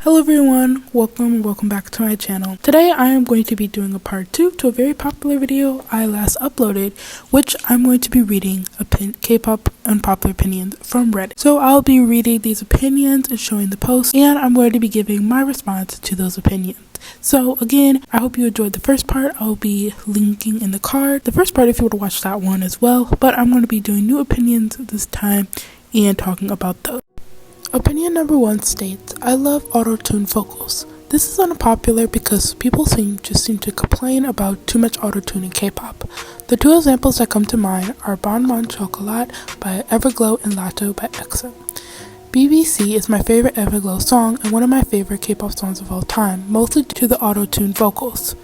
Hello everyone, welcome back to my channel. Today I am going to be doing a part 2 to a very popular video I last uploaded, which I'm going to be reading K-pop unpopular opinions from Reddit. So I'll be reading these opinions and showing the posts, and I'm going to be giving my response to those opinions. So again, I hope you enjoyed the first part. I'll be linking in the card the first part if you want to watch that one as well, but I'm going to be doing new opinions this time and talking about those. Opinion number 1 states, I love auto-tune vocals. This is unpopular because people seem to complain about too much auto-tune in K-pop. The two examples that come to mind are Bon Bon Chocolat by Everglow and Lato by EXO. BBC is my favorite Everglow song and one of my favorite K-pop songs of all time, mostly due to the auto-tune vocals.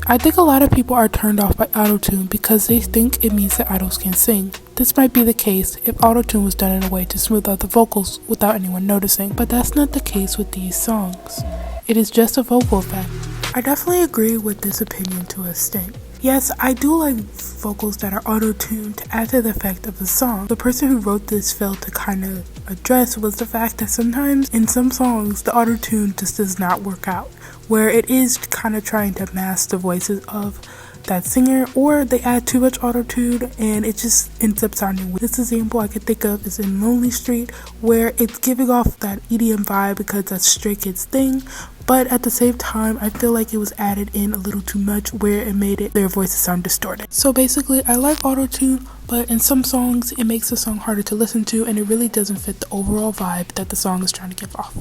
I think a lot of people are turned off by auto-tune because they think it means that idols can sing. This might be the case if auto-tune was done in a way to smooth out the vocals without anyone noticing, but that's not the case with these songs. It is just a vocal effect. I definitely agree with this opinion to an extent. Yes, I do like vocals that are auto-tuned to add to the effect of the song. The person who wrote this failed to kind of address was the fact that sometimes in some songs the auto-tune just does not work out, where it is kind of trying to mask the voices of that singer, or they add too much auto-tune and it just ends up sounding weird. This example I could think of is in Lonely Street, where it's giving off that EDM vibe because that's Stray Kids thing, but at the same time I feel like it was added in a little too much where it made their voices sound distorted. So basically I like auto-tune, but in some songs it makes the song harder to listen to and it really doesn't fit the overall vibe that the song is trying to give off.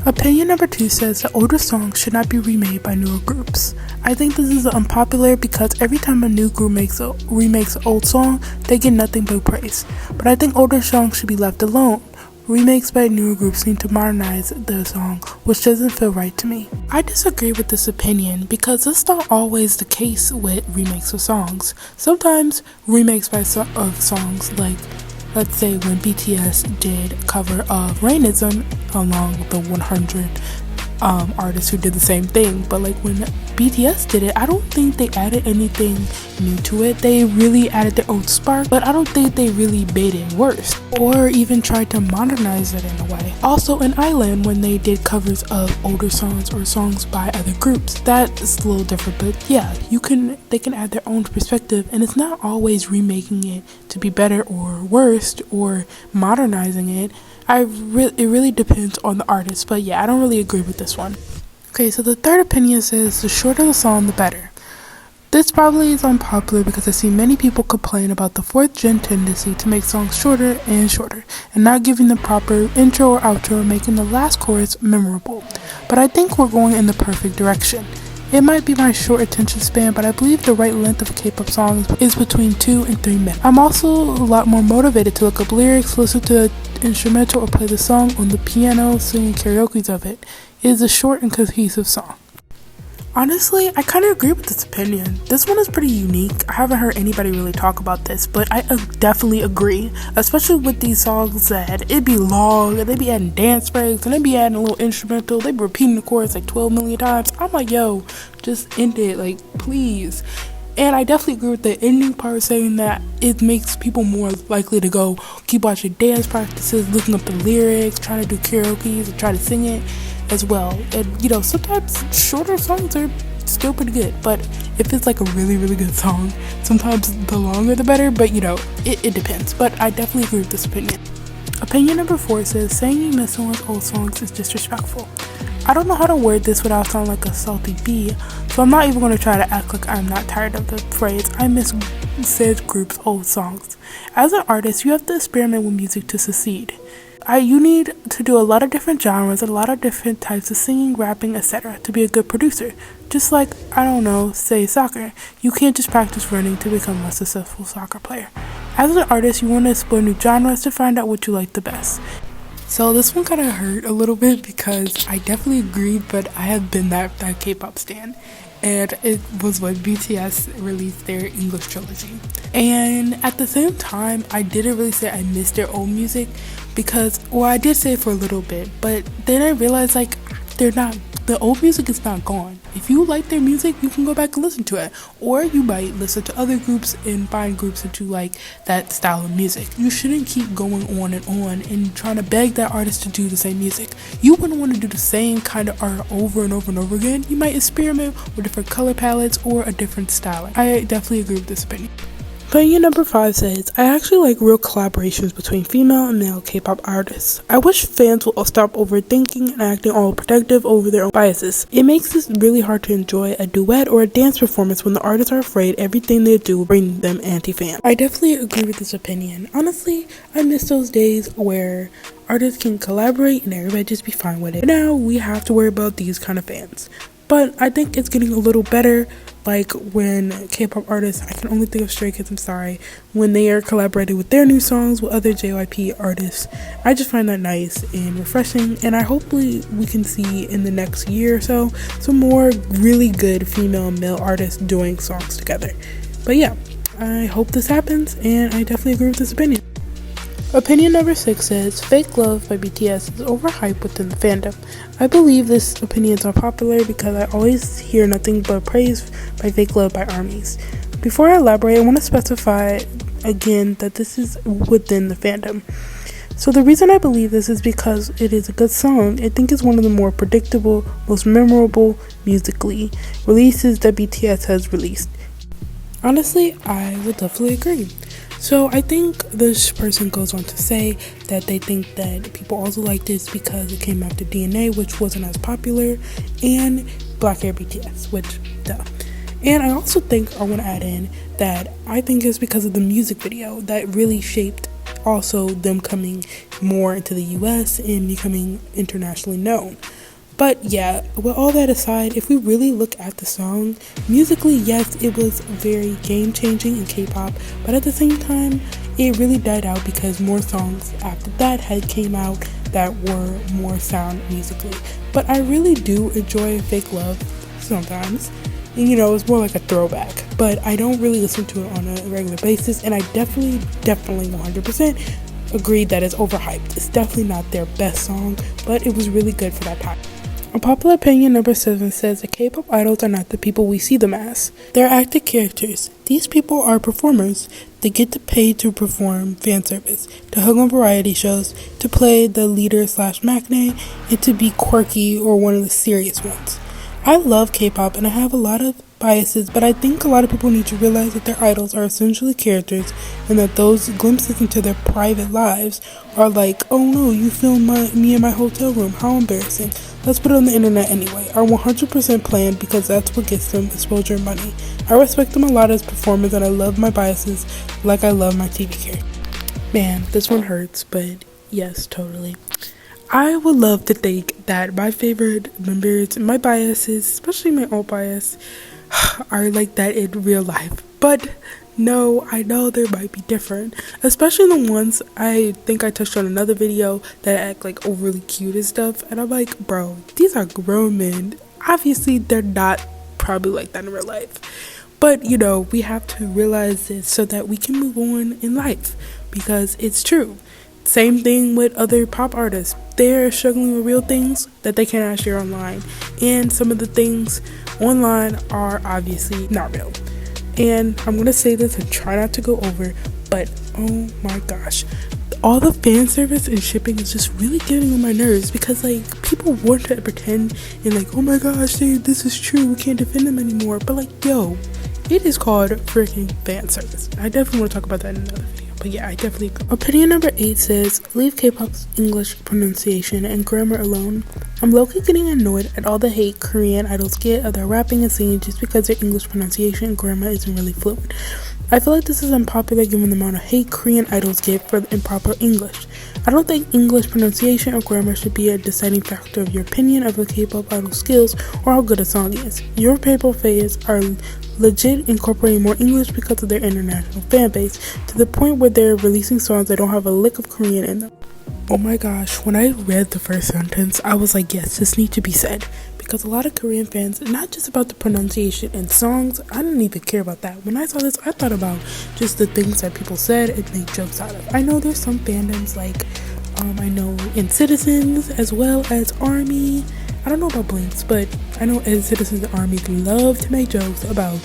Opinion number 2 says that older songs should not be remade by newer groups. I think this is unpopular because every time a new group remakes an old song, they get nothing but praise. But I think older songs should be left alone. Remakes by newer groups need to modernize the song, which doesn't feel right to me. I disagree with this opinion because it's not always the case with remakes of songs. Sometimes remakes of songs, like let's say when BTS did a cover of Rainism along with the 100 artists who did the same thing, but like when BTS did it, I don't think they added anything new to it. They really added their own spark, but I don't think they really made it worse or even tried to modernize it in a way. Also in Island, when they did covers of older songs or songs by other groups, that is a little different, but yeah, they can add their own perspective, and it's not always remaking it to be better or worse or modernizing it. It really depends on the artist, but yeah, I don't really agree with this one. Okay, so the third opinion says the shorter the song, the better. This probably is unpopular because I see many people complain about the 4th gen tendency to make songs shorter and shorter, and not giving the proper intro or outro, making the last chorus memorable. But I think we're going in the perfect direction. It might be my short attention span, but I believe the right length of a K-pop song is between 2 and 3 minutes. I'm also a lot more motivated to look up lyrics, listen to the instrumental, or play the song on the piano, singing karaoke of it. It is a short and cohesive song. Honestly, I kind of agree with this opinion. This one is pretty unique. I haven't heard anybody really talk about this, but I definitely agree, especially with these songs that it be long and they be adding dance breaks and they be adding a little instrumental. They be repeating the chorus like 12 million times. I'm like, yo, just end it, like, please. And I definitely agree with the ending part, saying that it makes people more likely to go keep watching dance practices, looking up the lyrics, trying to do karaoke and try to sing it as well. And you know, sometimes shorter songs are still pretty good, but if it's like a really good song, sometimes the longer the better, but you know, it depends. But I definitely agree with this opinion. Opinion number 4 says saying you miss someone's old songs is disrespectful. I don't know how to word this without sounding like a salty bee, so I'm not even going to try to act like I'm not tired of the phrase I miss said group's old songs. As an artist, you have to experiment with music to succeed. You need to do a lot of different genres, a lot of different types of singing, rapping, etc. to be a good producer. Just like, I don't know, say soccer. You can't just practice running to become a successful soccer player. As an artist, you want to explore new genres to find out what you like the best. So this one kind of hurt a little bit because I definitely agreed, but I have been that K-pop stan. And it was when BTS released their English trilogy. And at the same time, I didn't really say I missed their old music because, well, I did say it for a little bit, but then I realized like they're not the old music is not gone. If you like their music, you can go back and listen to it, or you might listen to other groups and find groups that you like that style of music. You shouldn't keep going on and trying to beg that artist to do the same music. You wouldn't want to do the same kind of art over and over and over again. You might experiment with different color palettes or a different styling. I definitely agree with this opinion. Opinion number 5 says, I actually like real collaborations between female and male K-pop artists. I wish fans will stop overthinking and acting all protective over their own biases. It makes it really hard to enjoy a duet or a dance performance when the artists are afraid everything they do will bring them anti-fan. I definitely agree with this opinion. Honestly, I miss those days where artists can collaborate and everybody just be fine with it. But now we have to worry about these kind of fans. But I think it's getting a little better. Like when K-pop artists, I can only think of Stray Kids, I'm sorry, when they are collaborating with their new songs with other JYP artists. I just find that nice and refreshing, and hopefully we can see in the next year or so some more really good female and male artists doing songs together. But yeah, I hope this happens, and I definitely agree with this opinion. Opinion number 6 says, Fake Love by BTS is overhyped within the fandom. I believe this opinion is unpopular because I always hear nothing but praise by Fake Love by ARMYs. Before I elaborate, I want to specify again that this is within the fandom. So the reason I believe this is because it is a good song. I think it's one of the more predictable, most memorable musically releases that BTS has released. Honestly, I would definitely agree. So I think this person goes on to say that they think that people also like this because it came after DNA, which wasn't as popular, and Black Hair BTS, which, duh. And I also think I want to add in that I think it's because of the music video that really shaped also them coming more into the US and becoming internationally known. But yeah, with all that aside, if we really look at the song, musically, yes, it was very game-changing in K-pop, but at the same time, it really died out because more songs after that had came out that were more sound musically. But I really do enjoy Fake Love sometimes, and it's more like a throwback, but I don't really listen to it on a regular basis, and I definitely 100% agree that it's overhyped. It's definitely not their best song, but it was really good for that time. Unpopular opinion number 7 says that K-pop idols are not the people we see them as. They're acted characters. These people are performers. They get paid to perform fan service, to hug on variety shows, to play the leader/maknae, and to be quirky or one of the serious ones. I love K-pop and I have a lot of biases, but I think a lot of people need to realize that their idols are essentially characters and that those glimpses into their private lives are like, oh no, you filmed me in my hotel room, how embarrassing. Let's put it on the internet anyway, are 100% planned because that's what gets them exposure and money. I respect them a lot as performers and I love my biases like I love my TV character. Man, this one hurts, but yes, totally. I would love to think that my favorite members, my biases, especially my old bias, are like that in real life. But no, I know there might be different, especially the ones I think I touched on another video that act like overly cute and stuff, and I'm like, bro, these are grown men. Obviously they're not probably like that in real life, but we have to realize this so that we can move on in life, because it's true. Same thing with other pop artists. They're struggling with real things that they cannot share online, and some of the things online are obviously not real. And I'm gonna say this and try not to go over, but oh my gosh, all the fan service and shipping is just really getting on my nerves, because people want to pretend and oh my gosh, this is true, we can't defend them anymore, but yo, it is called freaking fan service. I definitely want to talk about that in another video. But yeah, I definitely agree. Opinion number 8 says, leave K-pop's English pronunciation and grammar alone. I'm low-key getting annoyed at all the hate Korean idols get of their rapping and singing just because their English pronunciation and grammar isn't really fluent. I feel like this is unpopular given the amount of hate Korean idols get for improper English. I don't think English pronunciation or grammar should be a deciding factor of your opinion of a K-pop idol's skills or how good a song is. Your K-pop fans are legit incorporating more English because of their international fan base, to the point where they're releasing songs that don't have a lick of Korean in them. Oh my gosh, when I read the first sentence, I was like, yes, this needs to be said. Because a lot of Korean fans, not just about the pronunciation and songs, I didn't even care about that. When I saw this, I thought about just the things that people said and made jokes out of. I know there's some fandoms I know in Citizens as well as ARMY, I don't know about Blinks, but I know as Citizens Army love to make jokes about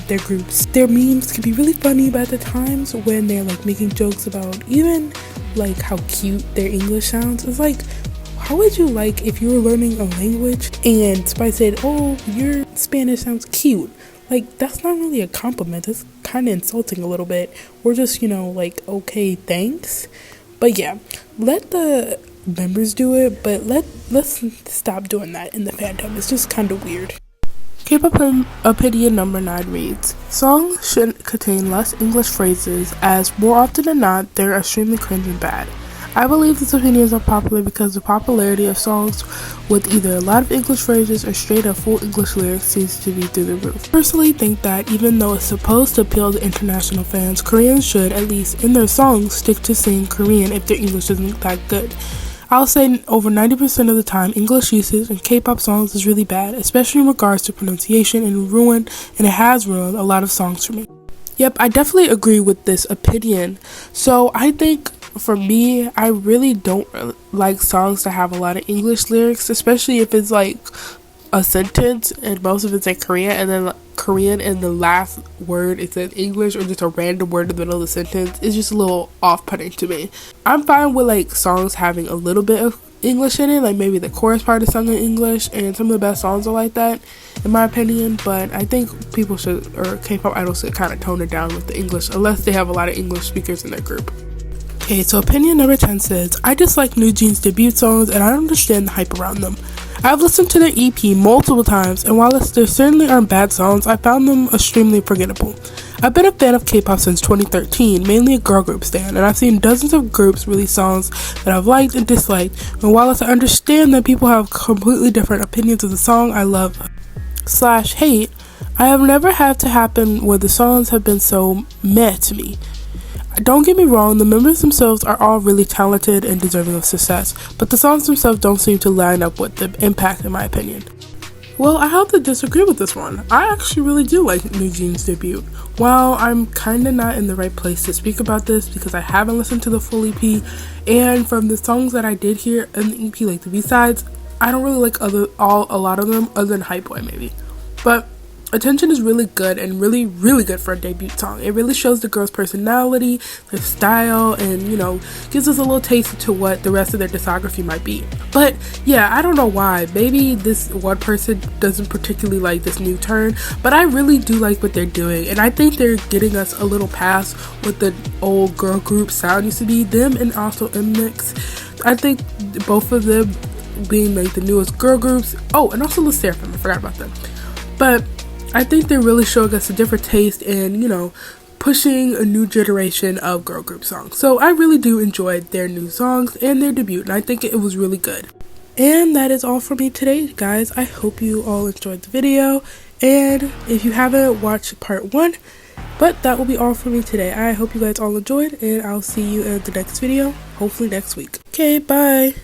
their groups. Their memes can be really funny, but at the times when they're like making jokes about even like how cute their English sounds, it's like, how would you like if you were learning a language and somebody said, oh, your Spanish sounds cute? Like, that's not really a compliment. It's kind of insulting a little bit. We're just, you know, like, okay, thanks. But yeah, let the members do it, but let's stop doing that in the fandom. It's just kind of weird. Kpop opinion number 9 reads, songs should contain less English phrases as more often than not, they're extremely cringe and bad. I believe this opinion is unpopular because the popularity of songs with either a lot of English phrases or straight up full English lyrics seems to be through the roof. I personally think that even though it's supposed to appeal to international fans, Koreans should, at least in their songs, stick to singing Korean if their English isn't that good. I'll say over 90% of the time, English usage in K-pop songs is really bad, especially in regards to pronunciation, and it has ruined a lot of songs for me. Yep, I definitely agree with this opinion. So I think for me, I really don't like songs that have a lot of English lyrics, especially if it's like a sentence and most of it's in Korean and then Korean and the last word is in English, or just a random word in the middle of the sentence. It's just a little off-putting to me. I'm fine with like songs having a little bit of English in it, like maybe the chorus part is sung in English, and some of the best songs are like that in my opinion, but I think people should, or K-pop idols should kind of tone it down with the English unless they have a lot of English speakers in their group. Okay, so opinion number 10 says, I dislike NewJeans' debut songs and I don't understand the hype around them. I've listened to their EP multiple times, and while there certainly aren't bad songs, I found them extremely forgettable. I've been a fan of K-pop since 2013, mainly a girl group stan, and I've seen dozens of groups release songs that I've liked and disliked, and while I understand that people have completely different opinions of the song I love / hate, I have never had to happen where the songs have been so meh to me. Don't get me wrong, the members themselves are all really talented and deserving of success, but the songs themselves don't seem to line up with the impact in my opinion. Well, I have to disagree with this one. I actually really do like NewJeans' debut. While I'm kinda not in the right place to speak about this because I haven't listened to the full EP, and from the songs that I did hear in the EP, like the B-sides, I don't really like a lot of them other than Hype Boy maybe. But Attention is really good and really good for a debut song. It really shows the girl's personality, their style, and you know, gives us a little taste to what the rest of their discography might be. But yeah, I don't know why. Maybe this one person doesn't particularly like this new turn, but I really do like what they're doing, and I think they're getting us a little past what the old girl group sound used to be. Them and also MONSTA. I think both of them being like the newest girl groups. Oh, and also 𝕊𝕦𝕓, I forgot about them. But I think they're really showing us a different taste and, you know, pushing a new generation of girl group songs. So I really do enjoy their new songs and their debut, and I think it was really good. And that is all for me today, guys. I hope you all enjoyed the video, and if you haven't, watched part 1. But that will be all for me today. I hope you guys all enjoyed, and I'll see you in the next video, hopefully next week. Okay, bye!